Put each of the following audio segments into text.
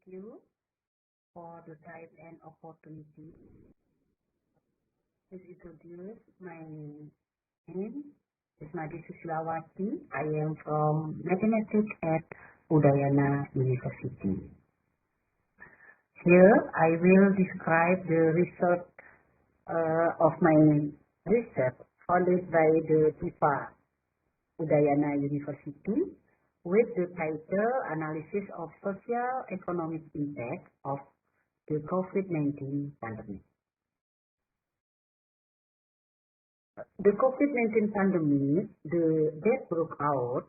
you for the time and opportunity. Please introduce my name is Madi Susilawati. I am from Mathematics at Udayana University. Here I will describe the result of my research funded by the PIPA Udayana University with the title Analysis of Social Economic Impact of the COVID-19 Pandemic. The COVID-19 pandemic, that broke out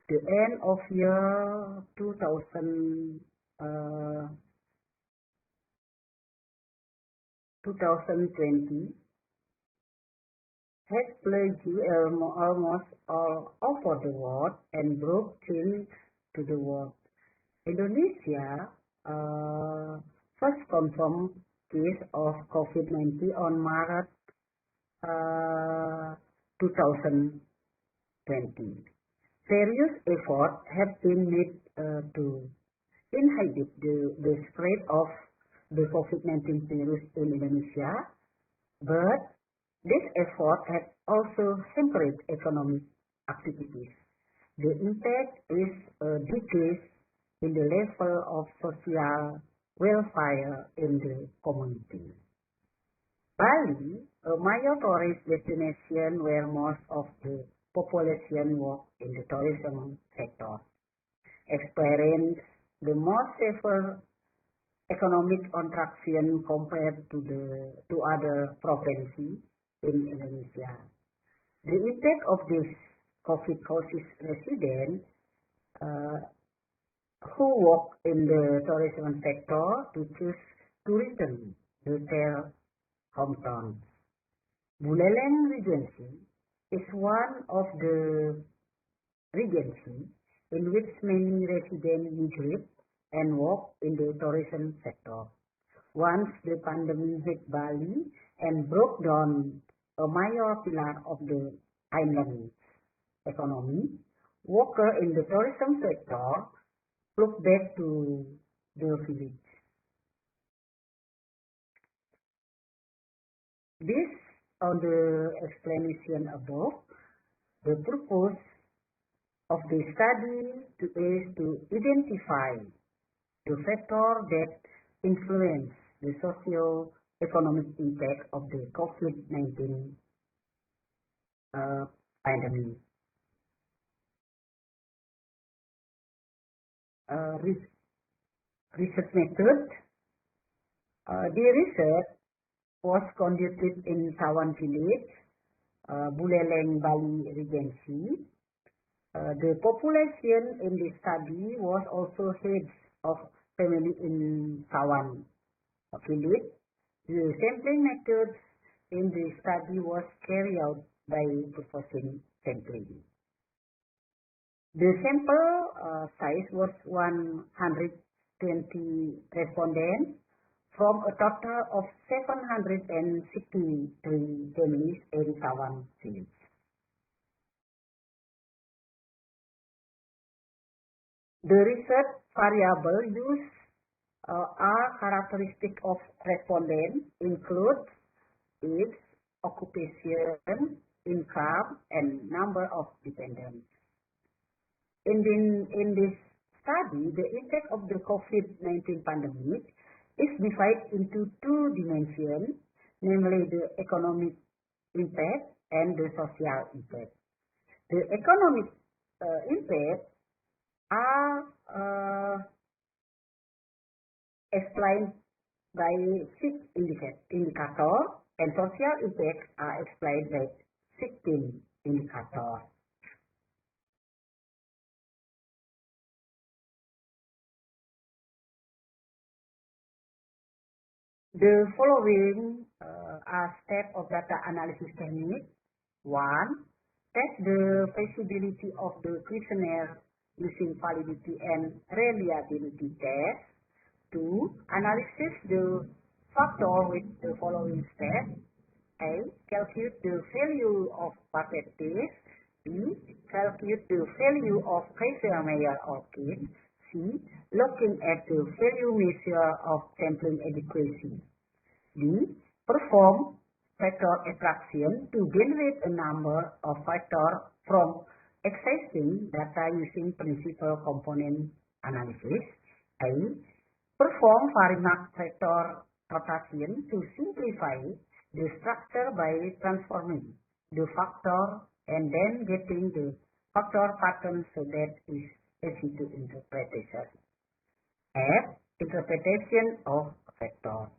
the end of year 2020 has plagued almost all over the world and broke through to the world. Indonesia first confirmed case of COVID-19 on Maret 2020. Various efforts have been made to inhibit the spread of the COVID-19 virus in Indonesia, but this effort has also hampered economic activities. The impact is a decrease in the level of social welfare in the community. Bali, a major tourist destination where most of the population work in the tourism sector, experienced the most severe economic contraction compared to other provinces in Indonesia. The impact of this COVID causes residents who work in the tourism sector to choose to return to their hometowns. Buleleng Regency is one of the regencies in which many residents migrate and work in the tourism sector. Once the pandemic hit Bali and broke down a major pillar of the island's economy, workers in the tourism sector flocked back to the village. Based on the explanation above, the purpose of the study is to identify the factors that influence the socio-economic impact of the COVID-19 pandemic. Research method. The research was conducted in Sawan village, Buleleng, Bali Regency. The population in the study was also heads of family in Sawan village. The sampling methods in the study was carried out by proportion sampling. The sample size was 120 respondents from a total of 763 families in Sawan village. The research variables used are characteristic of respondents include age, occupation, income, and number of dependents. In this study, the impact of the COVID-19 pandemic is divided into two dimensions, namely the economic impact and the social impact. The economic impact are explained by 6 indicators, and social impact are explained by 16 indicators. The following are steps of data analysis technique. 1. Test the feasibility of the questionnaire using validity and reliability test. 2. Analysis the factor with the following steps. A. Calculate the value of percentage. B. Calculate the value of pressure measure or kit. C. Looking at the value measure of sampling adequacy. D. Perform factor extraction to generate a number of factors from existing data using principal component analysis. A. Perform varimax factor rotation to simplify the structure by transforming the factor and then getting the factor pattern so that is easy to interpretation. F. Interpretation of factor.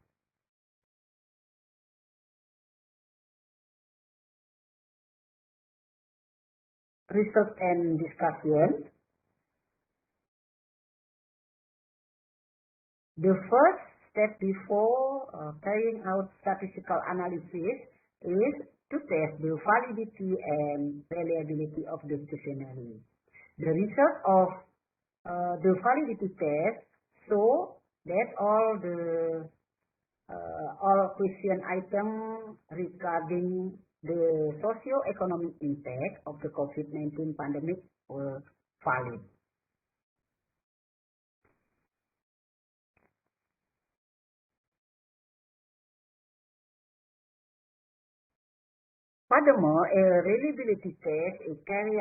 Research and discussion. The first step before carrying out statistical analysis is to test the validity and reliability of the questionnaire. The result of the validity test show that all question items regarding the socio-economic impact of the COVID-19 pandemic were valid. Furthermore, a reliability test is carried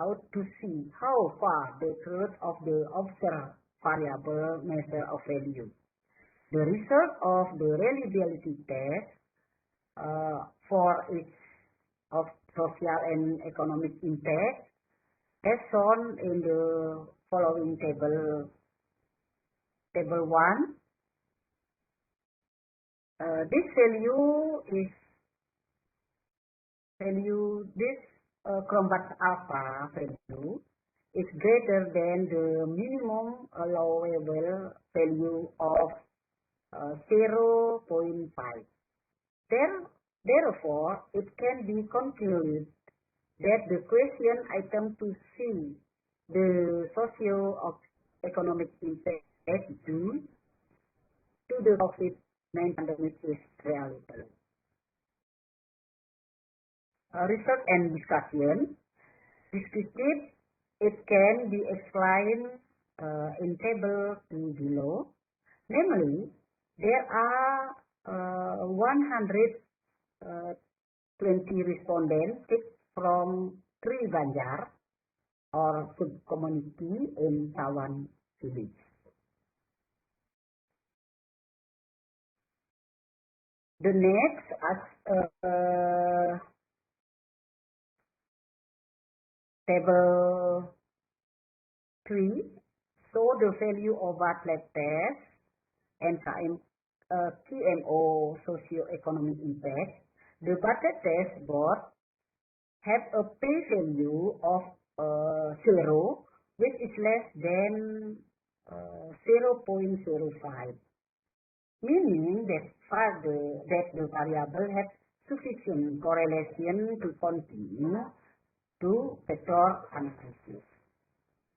out to see how far the truth of the observed variable measure of value. The result of the reliability test for its of social and economic impact as shown in the following table. Table 1. This Crombat alpha value is greater than the minimum allowable value of 0.5. Therefore, it can be concluded that the question item to see the socio-economic impact due to the COVID-19 pandemic is reliable. Research and discussion. Descriptive, it can be explained in table 2 below. Namely, there are 120 respondents from 3 Banjar or sub-community in Tawan village. The next, table 3, show the value of lab test and KMO socio-economic impact. The bucket test both have a p-value of 0, which is less than 0.05, meaning that the variable has sufficient correlation to continue to factor analysis.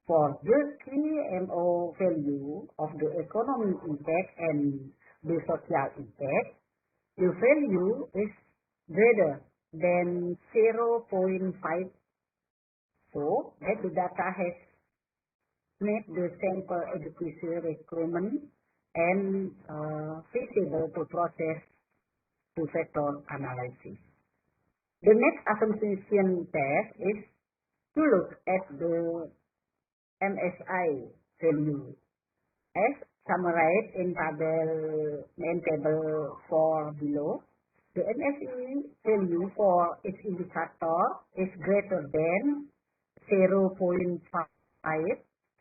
For the KMO value of the economic impact and the social impact, the value is greater than 0.5, so that the data has met the sample adequacy requirement and feasible to process to factor analysis. The next assumption test is to look at the M.Si value as summarized in table 4 below. The M.Si value for its indicator is greater than 0.5,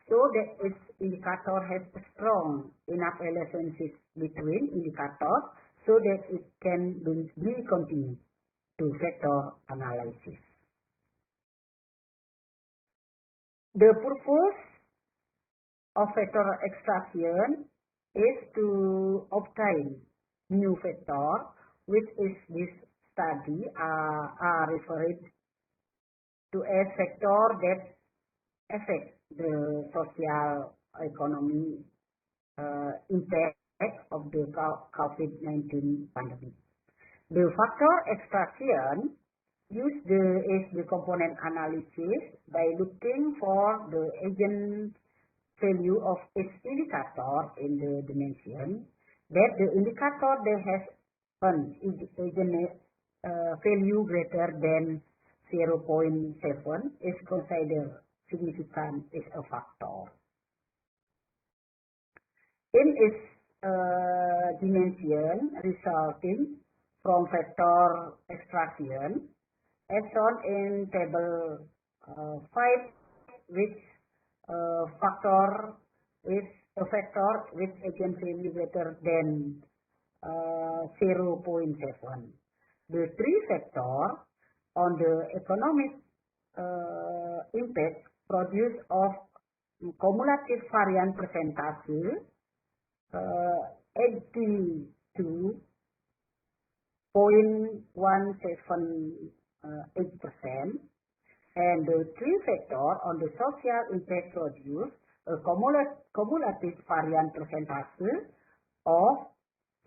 so that its indicator has a strong enough relationship between indicators so that it can be continued to factor analysis. The purpose of factor extraction is to obtain new factor, which is this study are referred to as factor that affect the social economy impact of the COVID-19 pandemic. The factor extraction is the component analysis by looking for the agent value of its indicator in the dimension, that the indicator that has an value greater than 0.7 is considered significant as a factor. In its dimension resulting from factor extraction, as shown in table 5, which factor with a factor with eigenvalue greater than 0.7. The three factors on the economic impact produce of cumulative variance percentage 82.178%, and the three factors on the social impact produce a cumulative variance percentage of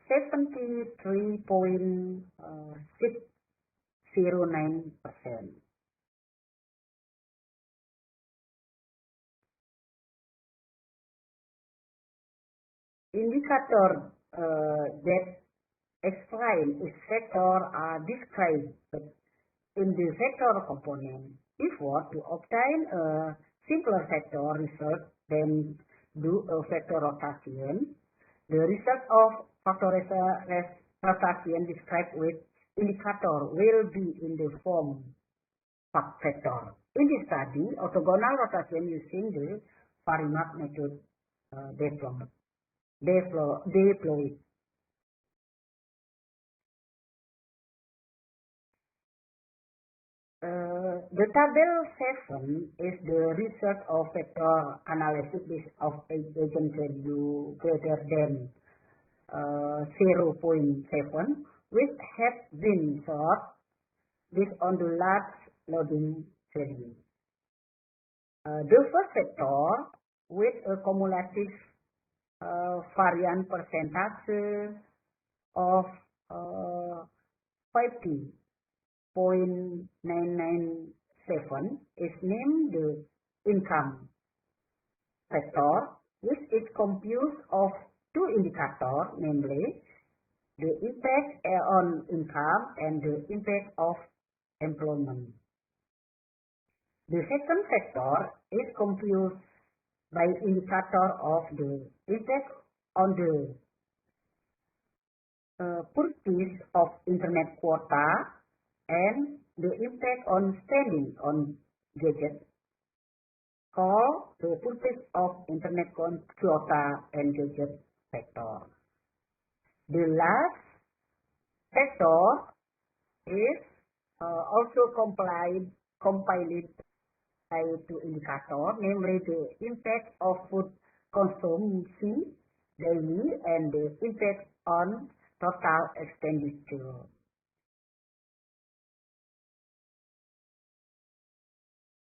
73.609%. Indicator that explain its factor are described in the factor component. Effort to obtain a simpler factor result than do a factor rotation. The result of factor rotation described with indicator will be in the form factor. In this study, orthogonal rotation using the Varimat method deployed. The table 7 is the result of factor analysis of eigenvalue greater than 0.7, which has been solved based on the large loading value. The first factor with a cumulative variance percentage of 50.997 is named the income factor, which is composed of two indicators, namely the impact on income and the impact of employment. The second factor is composed by indicator of the impact on the purchase of internet quota and the impact on spending on gadgets, called the purchase of internet quota and gadget factor. The last factor is also compiled by two indicators, namely the impact of food consumption daily and the impact on total expenditure.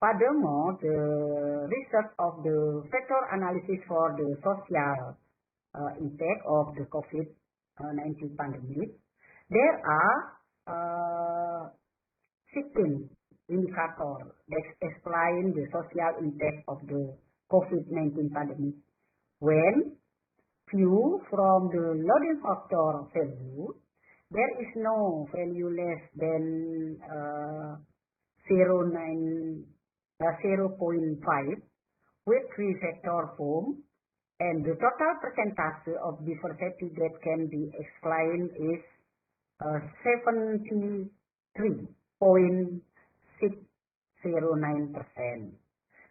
Furthermore, the result of the factor analysis for the social impact of the COVID-19 pandemic, there are 16 indicators that explain the social impact of the COVID-19 pandemic. When viewed from the loading factor value, there is no value less than 0.5 with three factor form, and the total percentage of diversity that can be explained is 73.609%.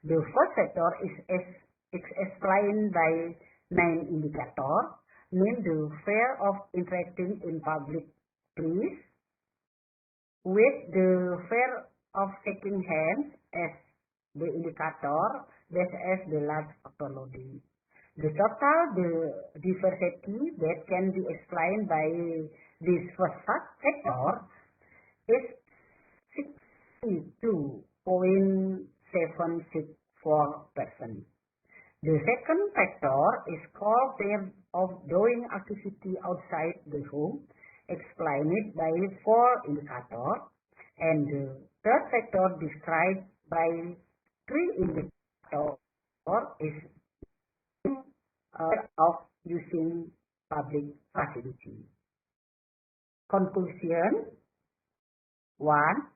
The first factor is explained by 9 indicators, named the fear of interacting in public place, with the fear of shaking hands as the indicator that as the large factor loading. The total diversity that can be explained by this first factor is 62.764%. The second factor is called fear of doing activity outside the home, explained by 4 indicators, and the third factor described by 3 indicators is of using public facilities. Conclusion 1.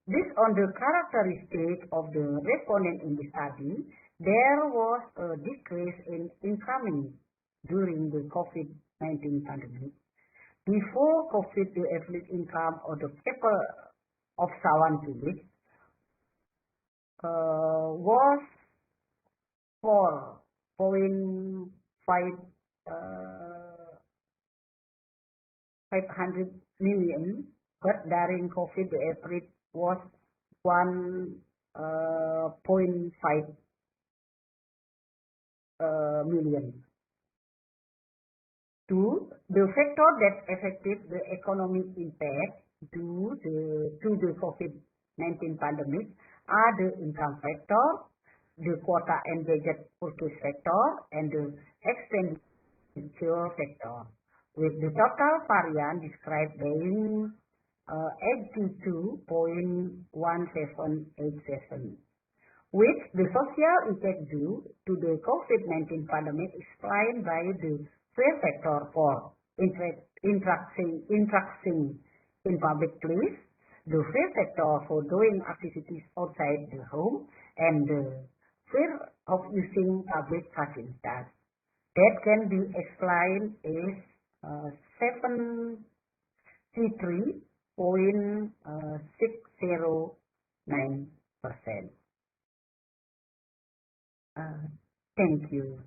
Based on the characteristics of the respondent in the study, there was a decrease in income during the COVID-19 pandemic. Before COVID, the average income of the people of Sawan Public was 500 million, but during COVID, the average was 1.5 million. 2. The factor that affected the economic impact due to the COVID-19 pandemic are the income factor, the quota and budget purchase factor, and the expenditure factor, with the total variance described being 82.1787, which the social impact due to the COVID-19 pandemic is explained by the fear factor for interacting in public place, the fear factor for doing activities outside the home, and the fear of using public facilities. That can be explained as 73.609%. Thank you.